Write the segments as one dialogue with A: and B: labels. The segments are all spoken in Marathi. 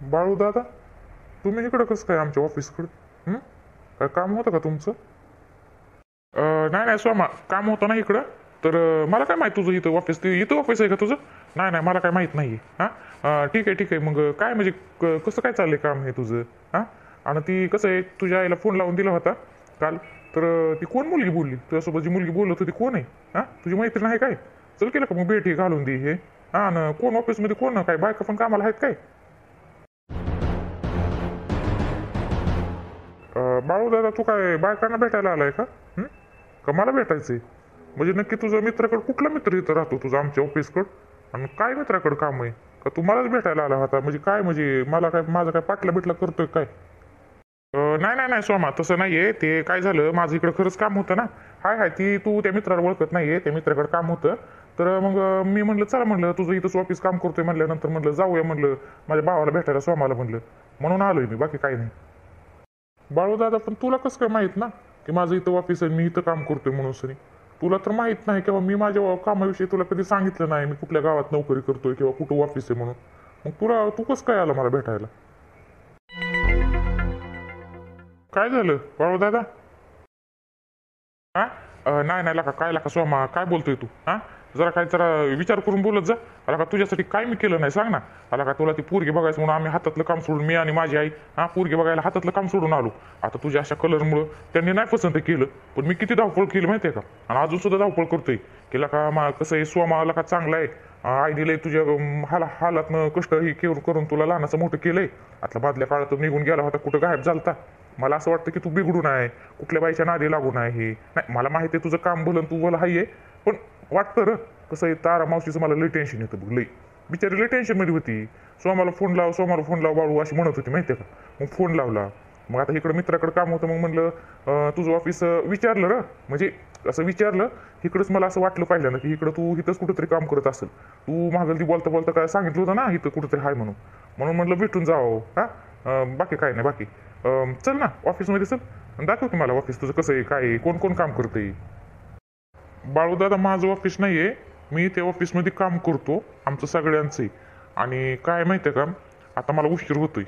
A: बाळू दादा, तुम्ही इकडं कसं काय आमच्या ऑफिसकडं? काय काम होतं का तुमचं? नाही नाही सोमा, काम होतं ना इकडं. तर मला काय माहीत तुझं इथं ऑफिस, ते इथं ऑफिस आहे का तुझं? नाही नाही, मला काय माहीत नाही आहे. हां, ठीक आहे ठीक आहे. मग काय म्हणजे कसं काय चाललंय काम हे तुझं? हां, आणि ती कसं आहे, तुझ्या आईला फोन लावून दिला होता काल. तर ती कोण मुलगी बोलली तुझ्यासोबत? जी मुलगी बोलत होती कोण आहे? हां, तुझी मैत्रीण आहे काय? चल केलं का मग भेट हे घालून दे हे. हां ना, कोण ऑफिसमध्ये कोण काय बायका पण कामाला आहेत काय? बाळू दादा, तू काय बायकांना भेटायला आलाय का? का मला भेटायचंय? म्हणजे नक्की तुझा मित्राकडे कुठला मित्र इथं राहतो तुझा आमच्या ऑफिसकडं? आणि काय मित्राकडे काम आहे? का तू मलाच भेटायला आला होता? म्हणजे काय, म्हणजे मला काय, माझा काय पाटला बिटला करतोय काय? नाही नाही नाही सोमा, तसं नाहीये. ते काय झालं, माझं इकडं खरंच काम होतं ना. हाय हाय, ती तू त्या मित्राला ओळखत नाहीये, त्या मित्राकडे काम होतं. तर मग मी म्हणलं चला, म्हणलं तुझं इथंच ऑफिस काम करतोय म्हणल्यानंतर म्हणलं जाऊया, म्हणलं माझ्या भावाला भेटायला सोमाला म्हणलं. म्हणून आलोय मी, बाकी काही नाही. बाळू दादा, पण तुला कसं काय माहित ना की माझं इथं ऑफिस आहे, मी इथं काम करतोय म्हणून सनी? तुला तर माहित नाही किंवा मी माझ्या कामाविषयी तुला कधी सांगितलं नाही, मी कुठल्या गावात नोकरी करतोय किंवा कुठं ऑफिस आहे म्हणून. मग तू कसं काय आला मला भेटायला? काय झालं बाळू दादा? हा, नाही नाही लका, काय लका सोमा, काय बोलतोय तू? जरा विचार करून बोलत जा. आला का, तुझ्यासाठी काय मी केलं नाही सांग ना. आला का, तुला ती पोरगी बघायचं म्हणून आम्ही हातातलं काम सोडून, मी आणि माझी आई पोरगी बघायला हातातलं काम सोडून आलो. आता तुझ्या अशा कलरमुळं त्यांनी नाही पसंत केलं, पण मी किती धावपळ केली माहितीये का? आणि अजून सुद्धा धावपळ करतोय. केला का कसं आहे, सोमा आला का चांगला आहे. आईने तुझ्या हालातनं कष्ट ही करून तुला लहानाचं मोठं केलंय. आता बादल्या काळात निघून गेला होता, कुठं गायब झालता. मला असं वाटतं की तू बिघडून आहे, कुठल्या बाईच्या नादी लागून आहे. हे नाही, मला माहिती आहे तुझं काम भलं, तू भलं हाय आहे. पण वाटतं र, कसं आहे, तारा मावशीचं मला लई टेन्शन येतं बघ, लई. बिचारी लई टेन्शनमध्ये होती. सोमाला फोन लाव बाळू अशी म्हणत होती माहिती आहे का? मग फोन लावला. मग आता इकडं मित्राकडे काम होतं, मग म्हणलं तुझं ऑफिस विचारलं र, म्हणजे असं विचारलं. इकडंच मला असं वाटलं पहिल्यांदा की इकडं तू इथंच कुठंतरी काम करत असेल. तू मागल ती बोलता बोलता काय सांगितलं होतं ना, इथं कुठंतरी आहे म्हणून. म्हणून म्हणलं भेटून जावं. बाकी काय नाही, बाकी चल ना ऑफिसमध्ये, चल दाखव की मला ऑफिस तुझं कसं आहे, काय आहे, कोण कोण काम करतंय. बाळूदादा, माझं ऑफिस नाही आहे. मी त्या ऑफिसमध्ये काम करतो, आमचं सगळ्यांचं आहे. आणि काय माहिती आहे का, आता मला उशीर होतोय.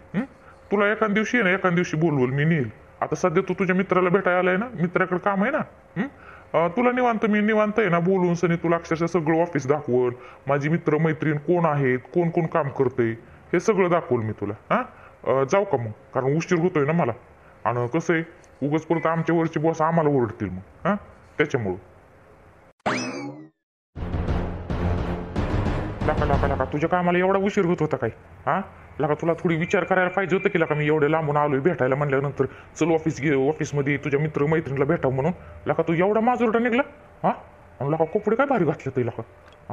A: तुला एखाद दिवशी आहे ना, एखाद दिवशी बोलवल मी, नेईल. आता सध्या तू तुझ्या मित्राला भेटायला आलाय ना, मित्राकडे काम आहे ना. तुला निवांत, मी निवांत आहे ना, बोलून सनी तुला अक्षरशः सगळं ऑफिस दाखवल. माझी मित्र मैत्रीण कोण आहेत, कोण कोण काम करतंय, हे सगळं दाखवल मी तुला. जाऊ का मग? कारण उशीर होतोय ना मला. आणि कसं आहे, उगाच परत आमच्या वरचे बॉस आम्हाला ओरडतील मग. त्याच्यामुळं लाका लाका लाका, तुझ्या कामाला एवढा उशीर होत होता काय? लाका, तुला थोडी विचार करायला पाहिजे होतं की लाका, मी एवढे लांबून आलोय भेटायला म्हणल्यानंतर चल ऑफिसमध्ये तुझ्या मित्र मैत्रिणीला भेटावं म्हणून. लाका, तू एवढा माझोरडा निघला. आणि लाका, कपडे काय भारी घातले ते लाका.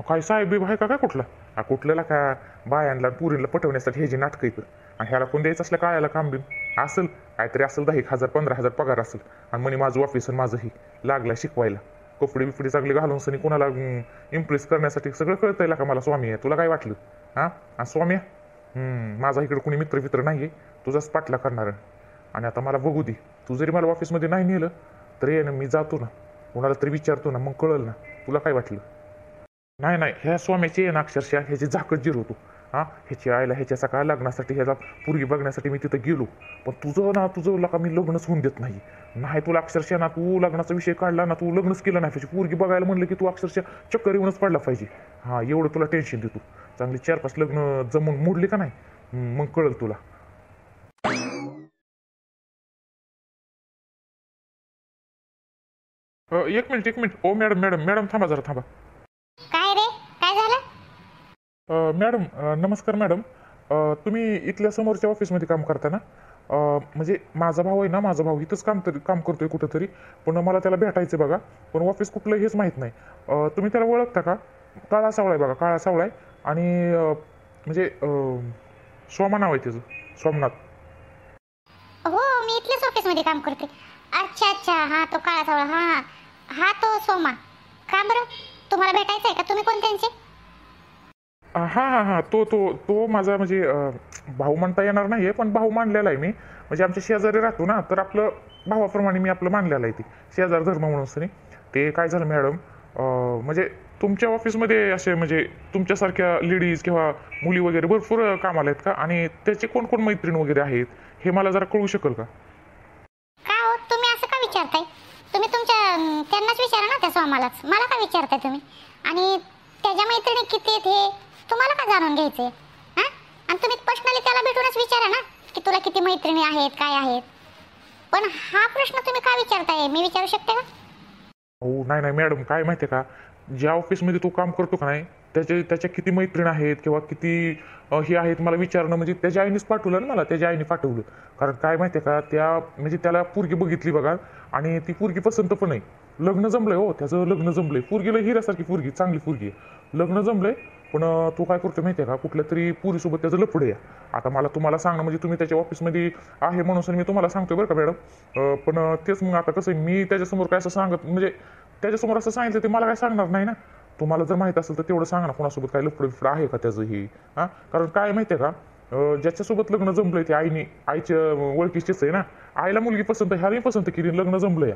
A: काय साहेब बीब आहे का काय कुठला? कुठलं लाका, बायांना पुरीला पटवण्यासाठी हे जे नाटकं येतं. आणि ह्याला कोण द्यायचं असलं काय, याला काम बिम असेल काहीतरी, असेल 10,000 15,000 पगार असेल. आणि म्हणे माझं ऑफिस आणि माझं ही लागलं शिकवायला. कपडे बिपडे चांगले घालून सनी कोणाला इम्प्रेस करण्यासाठी सगळं कळतंय का मला. स्वामी आहे, तुला काय वाटलं? स्वामी माझा इकडे कोणी मित्र नाही आहे, तुझाच पाठला करणार. आणि आता मला बघू दे, तू जरी मला ऑफिसमध्ये नाही नेलं तरी आहे ना, मी जातो ना, कोणाला तरी विचारतो ना, मग कळल ना. तुला काय वाटलं? नाही नाही, ह्या स्वाम्याची आहे ना, अक्षरशः ह्याची झाकत जिरवतो. ह्याची आईला ह्याच्या सकाळ लग्नासाठी, ह्याला पोरगी बघण्यासाठी मी तिथं गेलो. पण तुझं का मी लग्नच होऊन देत नाही. नाही, तुला अक्षरशः ना, तू लग्नाचा विषय काढला ना, तू लग्नच केलं नाही पाहिजे. पोरगी बघायला म्हणलं की तू अक्षरशः चक्कर येऊनच पडला पाहिजे. एवढं तुला टेन्शन देतो. चांगली 4-5 लग्न जमून मोडली का नाही, मग कळल तुला. एक मिनिट. ओ मॅडम मॅडम मॅडम, थांबा जरा थांबा.
B: काय रे, काय झालं?
A: मॅडम, नमस्कार मॅडम. तुम्ही इथल्या समोरच्या ऑफिसमध्ये काम करता ना? म्हणजे माझा भाऊ आहे ना, माझा भाऊ इथंच काम करतोय कुठंतरी. पण मला त्याला भेटायचं बघा, पण ऑफिस कुठलं हेच माहीत नाही. तुम्ही त्याला ओळखता का? काळा सावळा आहे बघा, काळा सावळा आहे. आणि म्हणजे सोमा नाव आहे त्याचं, सोमनाथ.
B: हो, मी इथल्याच ऑफिसमध्ये काम करते. अच्छा अच्छा, हा तो काळा सावळा, हा हा तो सोमा. का बरं, तुम्हाला भेटायचं आहे का? तुम्ही कोण त्यांचे?
A: हा, तो माझा म्हणजे भाऊ म्हणता येणार नाहीये, पण भाऊ मानलेला आहे मी. म्हणजे आमच्या शेजारी राहतो ना, तर आपलं भावाप्रमाणे मी आपलं मानलेलं आहे. ते शेजार धर्म म्हणून सनी. ते काय झालं मॅडम, म्हणजे तुमच्या ऑफिसमध्ये असे म्हणजे तुमच्यासारख्या लेडीज किंवा मुली वगैरे भरपूर कामाला आहेत का? आणि त्याचे कोण कोण मैत्रीण वगैरे आहेत हे मला जरा कळू शकेल का?
B: का हो तुम्ही असं का विचारताय? तुम्ही तुमच्या त्यांनाच विचारा ना, त्या स्वामालाच. मला का विचारताय तुम्ही? आणि त्याच्या मैत्रिणी किती आहेत हे तुम्हाला का जाणून घ्यायचंय? हा, आणि तुम्ही पर्सनली त्याला भेटूनच विचारा ना की तुला किती मैत्रिणी आहेत, काय आहेत. पण हा प्रश्न तुम्ही का विचारताय? मी विचारू शकते का?
A: हो, नाही नाही मॅडम, काय माहिती आहे का, ज्या ऑफिसमध्ये तो काम करतो का नाही त्याच्या किती मैत्रीण आहेत किंवा किती हे आहेत मला विचारणं म्हणजे त्याच्या आईनेच पाठवलं ना मला, त्याच्या आईने पाठवलं. कारण काय माहिती आहे का, त्या म्हणजे त्याला पोरगी बघितली बघा आणि ती पोरगी पसंत पण आहे. लग्न जमलंय, हो त्याचं लग्न जमलंय. पोरगीला हिऱ्यासारखी पोरगी, चांगली पोरगी आहे, लग्न जमलंय. पण तो काय करतो माहिती आहे का, कुठल्या तरी पोरीसोबत त्याचं लफडं आहे. आता मला तुम्हाला सांगणं म्हणजे तुम्ही त्याच्या ऑफिसमध्ये आहे म्हणून मी तुम्हाला सांगतोय बरं का मॅडम. पण तेच मग आता कसं आहे, मी त्याच्यासमोर काय असं सांगत म्हणजे त्याच्यासमोर असं सांगितलं ते मला काय सांगणार नाही ना. तुम्हाला जर माहित असेल तर तेवढं सांगा ना, कोणासोबत काय लफडं आहे का त्याचं हे. हां, कारण काय माहिती आहे का, ज्याच्यासोबत लग्न जमलंय ते आईच्या ओळखीचीच आहे ना. आईला मुलगी पसंत आहे, ह्यालाही पसंत केली, लग्न जमलंय.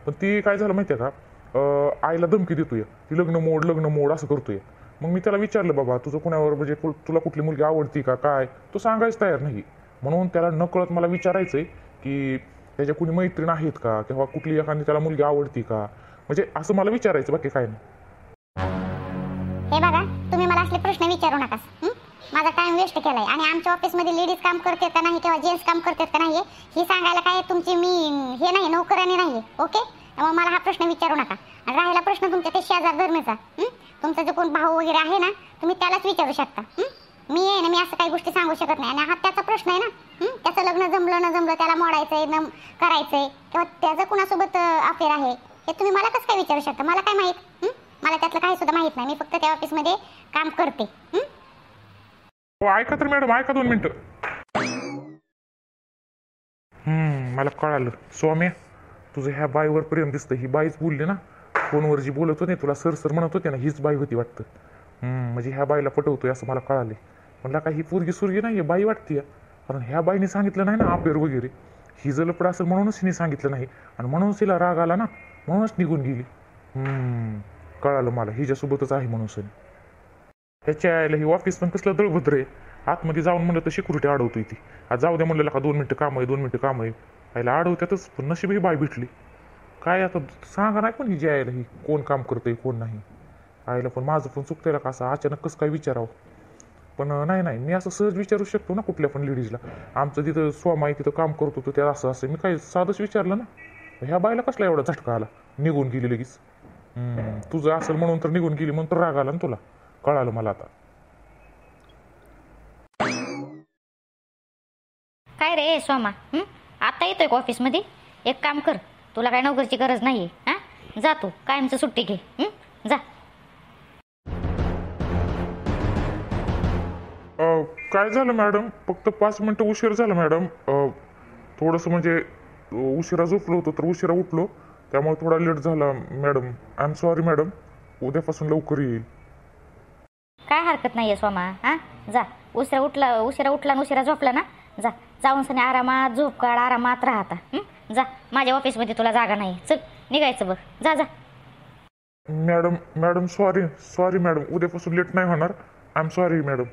A: पण ती काय झालं माहिती आहे का, आईला धमकी देतोय, ती लग्न मोड असं करतोय. मग मी त्याला विचारलं, बाबा तुझं कोणावर म्हणजे तुला कुठली मुलगी आवडती का काय, तो सांगायच तयार नाही. म्हणून त्याला नकळत मला विचारायचंय की त्याच्या कुणी मैत्रीण आहेत का किंवा कुठली एखादी त्याला मुलगी आवडती का, म्हणजे असं मला विचारायचं, बाकी काय नाही.
B: हे बघा, तुम्ही मला असले प्रश्न विचारू नका. माझा टाइम वेस्ट केलाय. आणि आमच्या ऑफिसमध्ये लेडीज काम करतात का नाही किंवा जेंट्स काम करतात का नाही हे सांगायला काय तुमची मी हे नाही, नोकरानी नाही. ओके, मग मला हा प्रश्न विचारू नका. आणि राहिला प्रश्न तुमच्या ते शेजार धर्मेचा, तुमचा जो कोण भाऊ वगैरे आहे ना, तुम्ही त्यालाच विचारू शकता. मी आहे ना, मी असं काही गोष्टी सांगू शकत नाही. आणि हा त्याचा प्रश्न आहे ना, त्याचं लग्न जमलं न जमलं, त्याला मोडायचंय न करायचंय किंवा त्याचं कुणासोबत अफेअर आहे हे तुम्ही मला कसं काय विचारू शकता? मला काय माहीत? मला त्यातलं काही सुद्धा माहीत नाही. मी फक्त त्या ऑफिसमध्ये काम करते.
A: हो, ऐका तर मॅडम, ऐका 2 मिनिटं. मला कळालं. सौम्या, तुझं ह्या बाईवर प्रेम दिसतं. ही बाईच बोलली ना फोनवर, जी बोलत होते तुला सर म्हणत होते ना, हीच बाई होती वाटतं. म्हणजे ह्या बाईला पटवतोय असं मला कळाले. म्हणला का ही पोरगी सुरगी नाही, बाई वाटते. कारण ह्या बाईने सांगितलं नाही ना अफेअर वगैरे. ही जर लपड असेल म्हणूनच हिने सांगितलं नाही आणि म्हणूनच तिला राग आला ना, म्हणूनच निघून गेली. कळालं मला, हिच्यासोबतच आहे म्हणून सनी. ह्याच्या आयला ही ऑफिस पण कसलं दळभद्र आहे. आतमध्ये जाऊन म्हणलं तर सिक्युरिटी अडवतोय ती. आज जाऊ द्या म्हणलं का 2 मिनिटं काम आहे, 2 मिनिटं काम आहे. आयला अडवत्यातच. पण नशीब ही बाई भेटली. काय आता सांगा नाही पण हिची आयला ही कोण काम करतंय कोण नाही. आयला पण माझं पण चुकतंय का, असं अचानक कसं काय विचारावं. पण नाही, मी असं सहज विचारू शकतो ना कुठल्या पण लेडीजला. आमचं तिथं स्वामाई तिथं काम करत होतं त्या असं मी काय साधंच विचारलं ना. ह्या बाईला कसला एवढा झटका आला, निघून गेली लगेच. तुझं असेल म्हणून तर निघून गेली, म्हणून तर राग आला ना तुला. कळालं मला आता.
C: काय रे सोमा, आता येतोय का ऑफिसमध्ये? एक काम कर, तुला काय नोकरीची गरज नाहीये. हां, जा तू कायमचं सुट्टी घे. जा.
A: काय झालं मॅडम, फक्त 5 मिनिटं उशीर झाला मॅडम. थोडंसं म्हणजे उशिरा झोपलो होतो तर उशिरा उठलो, त्यामुळे थोडा लेट झाला madam. I am sorry madam, उद्यापासून लवकर येईल.
C: काय हरकत नाहीये सोमा. हां, जा. उशिरा उठला आणि उशिरा झोपला ना, जा. जाऊन सनी आरामात झोप काढ, आरामात राहता. जा, माझ्या ऑफिसमध्ये तुला जागा नाही. चल निघायचं बघ, जा जा.
A: मॅडम सॉरी मॅडम, उद्यापासून लेट नाही होणार. आय एम सॉरी मॅडम,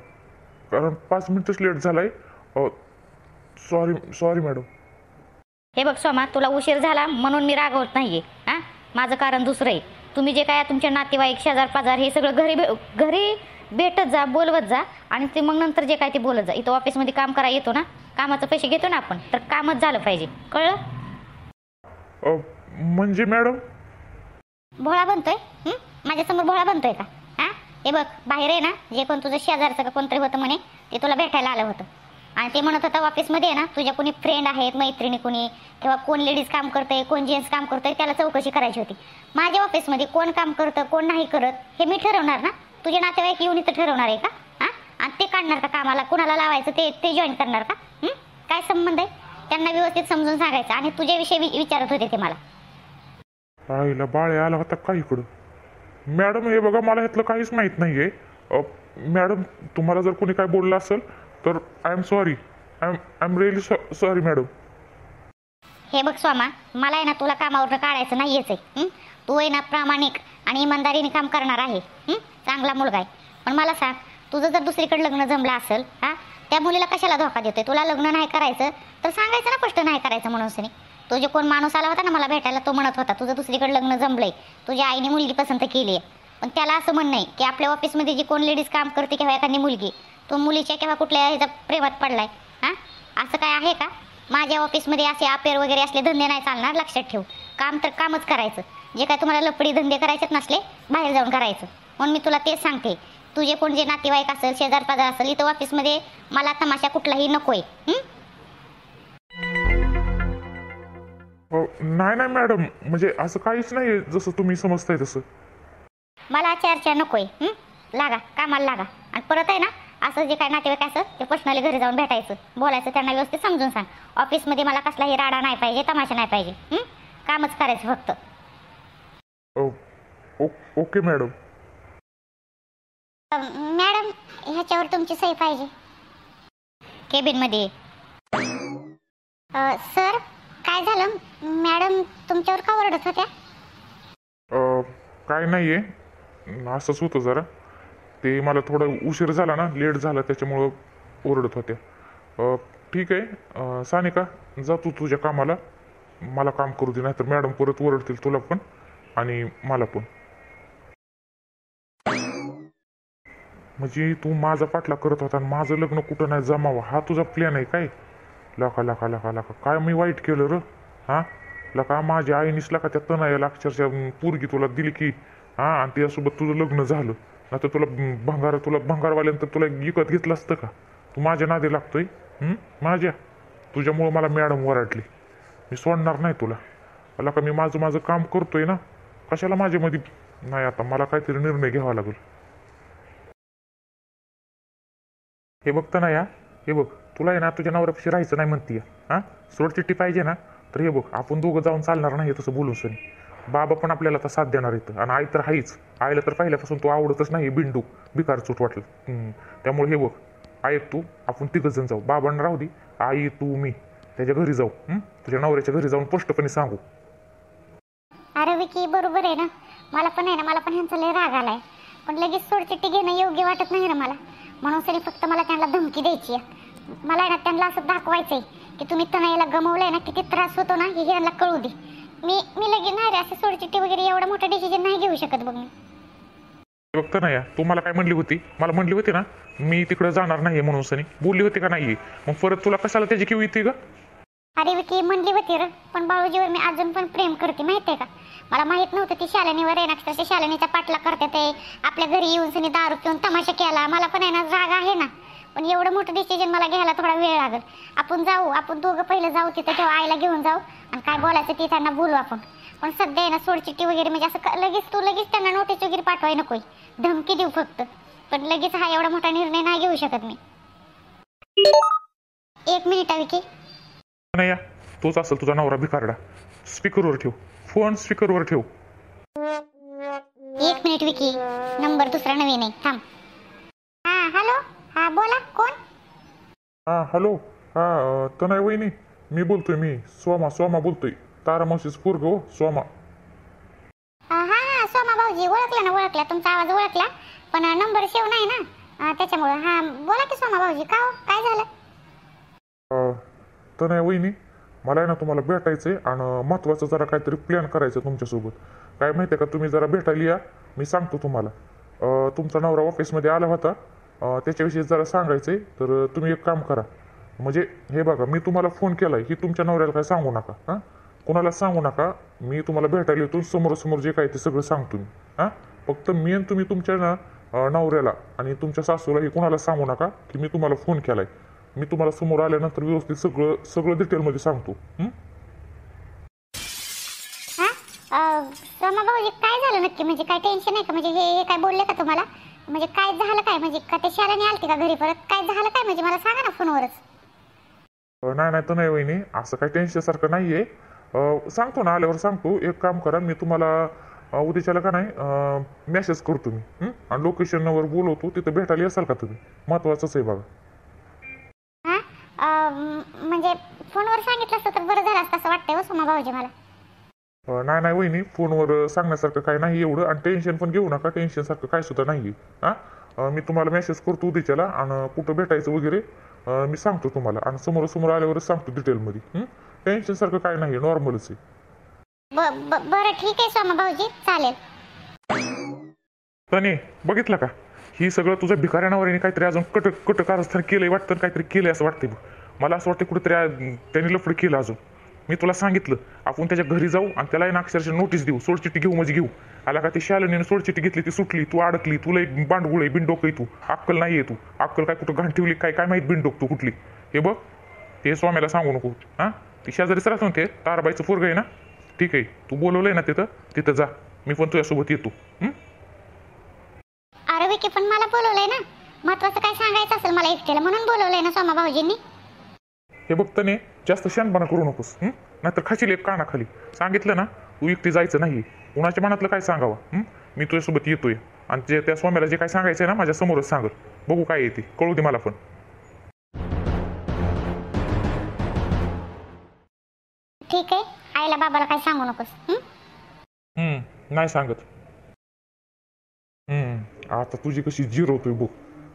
A: कारण 5 मिनिटच लेट झालाय. Sorry madam.
C: हे बघ सोमा, तुला उशीर झाला म्हणून मी रागवत नाहीये. हां, माझं कारण दुसरं आहे. तुम्ही जे काय तुमच्या नातेवाईक शेजार पाजार हे सगळं घरी भेटत जा, बोलवत जा. आणि ते मग नंतर जे काय ते बोलत जा. इथं ऑफिसमध्ये काम करायला येतो ना, कामाचे पैसे घेतो ना आपण, तर कामच झालं पाहिजे. कळलं?
A: म्हणजे मॅडम
B: भोळा बनतोय? माझ्यासमोर भोळा बनतोय का? हा, हे बघ, बाहेर आहे ना, जे कोण तुझं शेजारचं का कोणतरी होतं म्हणे, ते तुला भेटायला आलं होतं. आणि ते म्हणत होतं ऑफिसमध्ये आहे ना, तुझ्या कोणी फ्रेंड आहेत, मैत्रिणी कुणी किंवा कोण लेडीज काम करतंय, कोण जेंट्स काम करतंय, त्याला चौकशी करायची होती. माझ्या ऑफिसमध्ये कोण काम करतं कोण नाही करत हे मी ठरवणार ना. तुझे नातेवाईक येऊन इथं ठरवणार आहे का? हां, आणि ते काढणार का कामाला, कुणाला लावायचं ते जॉईन करणार का? काय संबंध आहे? त्यांना व्यवस्थित समजून सांगायचं. आणि तुझ्याविषयी विचारत होते ते मला.
A: आईला बाळे आला होता का इकडं? मॅडम हे बघा, मला ह्यातलं काहीच माहीत नाही आहे. मॅडम तुम्हाला जर कोणी काय बोललं असेल तर I am sorry. I am really sorry madam.
B: हे बघ स्वामा, मला आहे ना तुला कामावरनं काढायचं नाहीयेच आहे. तू आहे ना प्रामाणिक आणि इमानदारीने काम करणार आहे. चांगला मुलगा आहे. पण मला सांग, तुझं जर दुसरीकडे लग्न जमलं असेल त्या मुलीला कशाला धोका देतोय? तुला लग्न नाही करायचं तर सांगायचं ना स्पष्ट नाही करायचं म्हणून सनी. तो जे कोण माणूस आला होता ना मला भेटायला, तो म्हणत होता तुझं दुसरीकडे लग्न जमलंय, तुझ्या आईने मुलगी पसंत केली आहे. पण त्याला असं म्हणणं आहे की आपल्या ऑफिसमध्ये जी कोण लेडीज काम करते किंवा एखादी मुलगी, तो मुलीच्या किंवा कुठल्या ह्याचा प्रेमात पडलाय. असं काय आहे का? माझ्या ऑफिसमध्ये असे अफेअर वगैरे असले धंदे नाही चालणार, लक्षात ठेव. काम तर कामच करायचं. जे काय तुम्हाला लपडी धंदे करायचेच नसले, बाहेर जाऊन करायचं. म्हणून मी तुला तेच सांगते, तुझे कोण जे नातेवाईक असेल, शेजार पाजार असेल, इथं ऑफिसमध्ये मला तमाशा कुठलाही नकोय.
A: नाही नाही मॅडम, म्हणजे असं काहीच नाही जसं तुम्ही समजताय तसं.
B: मला चर्चा नकोय. लागा कामाला लागा. आणि परत आहे ना, असं जे काय नातेवाईक असं ते पर्सनली घरी जाऊन भेटायचं, बोलायचं, त्यांना व्यवस्थित समजून सांग. ऑफिसमध्ये मला कसलाही राडा नाही पाहिजे, तमाशा नाही पाहिजे. कामच करायचं फक्त.
A: Okay madam.
B: मॅडम, ह्याच्यावर तुमची सही पाहिजे. केबिनमध्ये. सर, काय झालं? मॅडम तुमच्यावर का ओरडत होत्या?
A: काय नाही आहे, असंच होतं जरा. ते मला थोडं उशीर झाला ना, लेट झाला, त्याच्यामुळं ओरडत होत्या. ठीक आहे सानिका, जा तू तुझ्या कामाला. मला काम करू दे, नाहीतर मॅडम परत ओरडतील तुला पण आणि मला पण. म्हणजे तू माझा पाठला करत होता आणि माझं लग्न कुठं नाही जमावं, हा तुझा प्लॅन आहे काय? लका लका लका लका काय मी वाईट केलं र? लका माझ्या आईनीच लका त्या तनयाला अक्षरशः पोरगी तुला दिली की आणि त्यासोबत तुझं लग्न झालं. नाहीतर तुला भंगारवाल्यानंतर तुला विकत घेतलं असतं का? तू माझ्या नादी लागतोय. माझ्या तुझ्यामुळं मला मॅडम वराडली. मी सोडणार नाही तुला. लका मी माझं काम करतोय ना, कशाला माझ्यामध्ये नाही. आता मला काहीतरी निर्णय घ्यावा लागेल. हे बघतं ना हे बघ, तुला आहे ना तुझ्या नवऱ्यापाशी राहायचं नाही म्हणतीय. सोडचिट्टी पाहिजे ना, तर हे बघ आपण दोघं जाऊन चालणार नाही तसं बोलून सनी. बाबा पण आपल्याला आता साथ देणार येतं आणि आई तर आहेच. आईला तर पहिल्यापासून तू आवडतच नाही, बिंडू बिकार चूट वाटलं. त्यामुळे हे बघ, ऐक तू, आपण तिघं जण जाऊ. बाबांना राहू दे, आई तू मी त्याच्या घरी जाऊ. तुझ्या नवऱ्याच्या घरी जाऊन स्पष्टपणे सांगू.
B: अरे विकी, बरोबर आहे ना. मला पण ह्यांचा लय राग आलाय. पण लगेच सोडचिट्टी घेणं योग्य वाटत नाही ना मला. म्हणून तरी फक्त मला त्यांना धमकी द्यायची आहे. मला आहे ना त्यांना असं दाखवायचंय की तुम्ही तनयाला गमवलंय ना, किती त्रास होतो ना हे ह्यांना कळू दे. मी लगेच नाही रे, असं सोडचिट्टी वगैरे एवढा मोठा डिसिजन नाही घेऊ शकत बघ मी.
A: बघतं ना तू मला काय म्हणली होती? मला म्हणली होती ना मी तिकडे जाणार नाही म्हणून सनी, बोलली होती का नाही? मग परत तुला कशाला त्याची किव येते का?
B: अरे विकी, म्हणली होती र, पण बाळूजीवर मी अजून पण प्रेम करते माहितीये का. मला माहित नव्हतं ती शालिनीवर आहे ना, अक्षरशः शालिनीचा पाठला करते ते. आपल्या घरी येऊन सनी दारू पिऊन तमाशा केला. मला पण आहे ना राग आहे ना, पण एवढं मोठं डिसिजन मला घ्यायला थोडा वेळ लागेल. आपण जाऊ, आपण दोघं पहिलं जाऊ तिथं, तेव्हा आईला घेऊन जाऊ आणि काय बोलायचं ते त्यांना बोलू आपण. पण सध्या आहे ना सोडचिट्टी वगैरे म्हणजे असं लगेच त्यांना नोटीस वगैरे पाठवाय नकोय. धमकी देऊ फक्त, पण लगेच हा एवढा मोठा निर्णय नाही घेऊ शकत मी. 1 मिनिट विकी.
A: नाही तोच असेल तुझा नवरा भिकारडा. स्पीकरवर ठेव फोन, स्पीकरवर ठेव.
B: 1 मिनिट विकी, नंबर दुसरा नवीन आहे, थांब. हॅलो, बोला, कोण?
A: हॅलो, तनय वहिनी मी बोलतोय. मी सोमा बोलतोय. तारा मावशीच पोरग हो, सोमा.
B: सोमा भाऊजी, ओळखला तुमचा आवाज ओळखला, पण नंबर सेव्ह नाही ना त्याच्यामुळे. बोला की सोमा भाऊजी, का हो, काय झालं?
A: तनय वहिनी, मला आहे ना तुम्हाला भेटायचंय आणि महत्वाचं जरा काहीतरी प्लॅन करायचं तुमच्यासोबत. काय माहितीये का, तुम्ही जरा भेटायला या, मी सांगतो तुम्हाला. तुमचा नवरा ऑफिसमध्ये आला होता, त्याच्याविषयी जरा सांगायचंय. तर तुम्ही एक काम करा, म्हणजे हे बघा, मी तुम्हाला फोन केलाय की तुमच्या नवऱ्याला काय सांगू नका. कोणाला सांगू नका. मी तुम्हाला भेटायला येतो, समोर जे काय ते सगळं सांगतो मी. फक्त मी आणि तुम्ही तुमच्या नवऱ्याला आणि तुमच्या सासूला हे कोणाला सांगू नका की मी तुम्हाला फोन केलाय. मी तुम्हाला समोर आल्यानंतर व्यवस्थित सगळं डिटेलमध्ये सांगतो.
B: सोमा भाऊजी, काय झालं नक्की? म्हणजे काय टेन्शन आहे का? म्हणजे हे काय बोलले का तुम्हाला? म्हणजे काय झालं काय? म्हणजे का ते शाळेने आलते का घरी परत? काय झालं काय? म्हणजे मला सांगा ना फोनवरच.
A: नाही तर नाही वहिनी, असं काही टेन्शन सारखं नाहीये. सांगतो ना, आल्यावर सांगतो. एक काम करा, मी तुम्हाला उद्याच्याला का नाही मेसेज करतो मी, आणि लोकेशनवर बोलवतो, तिथं भेटायला असाल का तुम्ही? महत्वाचंच आहे बघा.
B: म्हणजे फोनवर सांगितलं असतं तर बरं झालं असतं असं वाटतंय हो सोमा भाऊजी मला.
A: नाही नाही वहिनी, फोनवर सांगण्यासारखं काय नाही एवढं, आणि टेन्शन पण घेऊ नका, टेन्शनसारखं काय सुद्धा नाही हां. मी तुम्हाला मेसेज करतो उद्याच्याला, आणि कुठं भेटायचं वगैरे मी सांगतो तुम्हाला, आणि समोरासमोर आल्यावरच सांगतो डिटेलमध्ये. टेन्शनसारखं काय नाही, नॉर्मलच आहे.
B: बरं ठीक आहे सोमा भाऊजी, चालेल.
A: तने बघितलं का, ही सगळं तुझ्या भिकाऱ्यानावर काहीतरी अजून कट कारस्थान केलंय वाटतं, काहीतरी केलंय असं वाटतंय बघ. मला असं वाटतं कुठेतरी त्यांनी लफड केलं अजून. मी तुला सांगितलं आपण त्याच्या घरी जाऊ आणि त्याला ना अक्षरशः नोटीस देऊ, सोडचिठ्ठी घेऊ म्हणजे घेऊ. आला का, ती शालिनीने सोडचिठ्ठी घेतली, ती सुटली, तू अडकली, तुला एक बांडगुळ आहे, बिनडोक आहे, तू अक्कल नाहीये, तू अक्कल काय कुठं घाण ठेवली काय काय माहित, बिनडोक तू कुठली. हे बघ, ते स्वाम्याला सांगू नको हां. ती शेजारीच राहतो ते ताराबाईचं पोरग आहे ना, ठीक आहे, तू बोलवलंय ना तिथं जा, मी पण तुझ्यासोबत येतो.
B: अरे विकी, पण मला बोलवलंय ना, महत्वाचं काय सांगायचं असेल मला एकट्याला, म्हणून बोलवलंय ना सोमा भाऊजींनी.
A: हे बघ तने, जास्त शानपणा करू नकोस, नाहीतर खाशील एक कानाखाली. सांगितलं ना, तू एकटी जायचं नाही, कुणाच्या मनातलं काय सांगावं. मी तुझ्यासोबत येतोय, आणि जे त्या स्वाम्याला जे काय सांगायचं आहे ना, माझ्या समोरच सांगत, बघू काय येते, कळू दे मला पण.
B: ठीक आहे, आईला बाबाला काय सांगू नकोस.
A: नाही सांगत. आता तुझी कशी जिरवतोय बघ,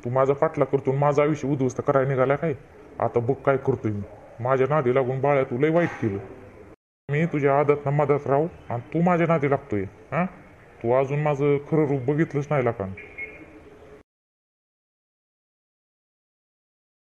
A: तू माझा पाठला करतो, माझं आयुष्य उद्ध्वस्त करायला निघाला काय. आता बघ काय करतोय मी, माझ्या नादी लागून बाळ्या तू लय वाईट केलं. मी तुझ्या आदत ना मदत राहू, आणि तू माझ्या नादी लागतोय. तू अजून माझं खरं रूप बघितलंच नाही का.